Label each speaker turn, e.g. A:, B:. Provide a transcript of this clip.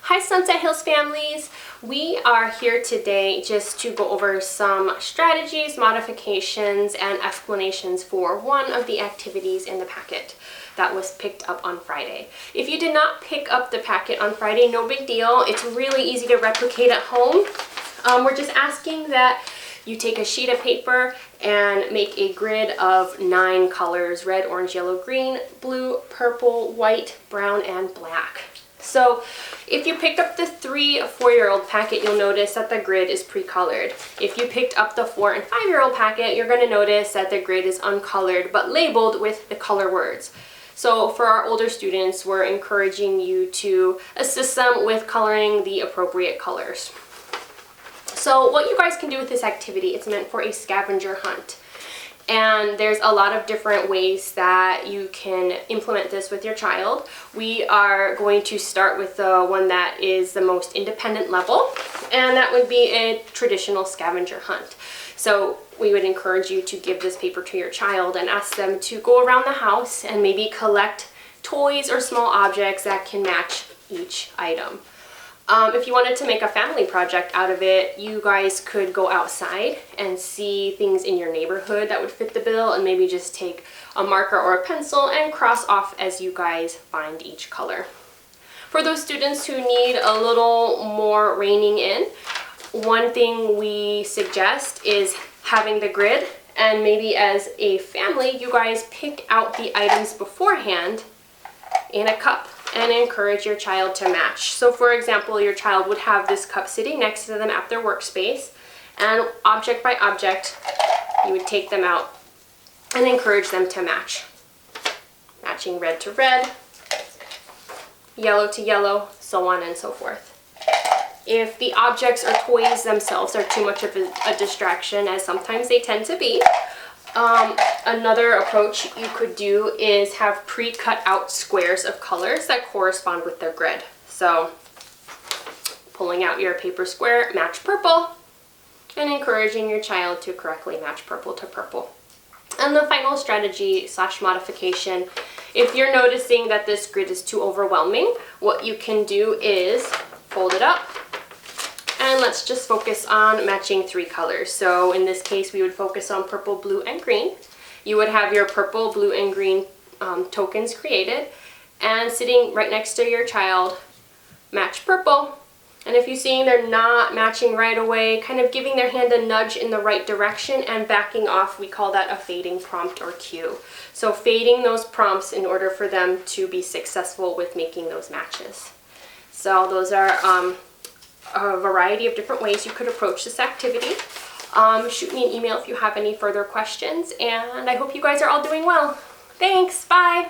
A: Hi Sunset Hills families! We are here today just to go over some strategies, modifications, and explanations for one of the activities in the packet that was picked up on Friday. If you did not pick up the packet on Friday, no big deal. It's really easy to replicate at home. We're just asking that you take a sheet of paper and make a grid of 9 colors: red, orange, yellow, green, blue, purple, white, brown, and black. So if you picked up the 3 or 4-year-old packet, you'll notice that the grid is pre-colored. If you picked up the 4 and 5-year-old packet, you're going to notice that the grid is uncolored but labeled with the color words. So for our older students, we're encouraging you to assist them with coloring the appropriate colors. So what you guys can do with this activity, it's meant for a scavenger hunt. And there's a lot of different ways that you can implement this with your child. We are going to start with the one that is the most independent level, and that would be a traditional scavenger hunt. So we would encourage you to give this paper to your child and ask them to go around the house and maybe collect toys or small objects that can match each item. If you wanted to make a family project out of it, you guys could go outside and see things in your neighborhood that would fit the bill, and maybe just take a marker or a pencil and cross off as you guys find each color. For those students who need a little more reining in, one thing we suggest is having the grid, and maybe as a family you guys pick out the items beforehand in a cup and encourage your child to match. So for example, your child would have this cup sitting next to them at their workspace, and object by object you would take them out and encourage them to match. Matching red to red, yellow to yellow, so on and so forth. If the objects or toys themselves are too much of a distraction, as sometimes they tend to be, another approach you could do is have pre-cut out squares of colors that correspond with their grid. So pulling out your paper square, match purple, and encouraging your child to correctly match purple to purple. And the final strategy / modification, if you're noticing that this grid is too overwhelming, what you can do is fold it up. And let's just focus on matching 3 colors. So in this case, we would focus on purple, blue, and green. You would have your purple, blue, and green tokens created, and sitting right next to your child, match purple. And if you're seeing they're not matching right away, kind of giving their hand a nudge in the right direction and backing off, we call that a fading prompt or cue. So fading those prompts in order for them to be successful with making those matches. So those are a variety of different ways you could approach this activity. Shoot me an email if you have any further questions, and I hope you guys are all doing well. Thanks, bye!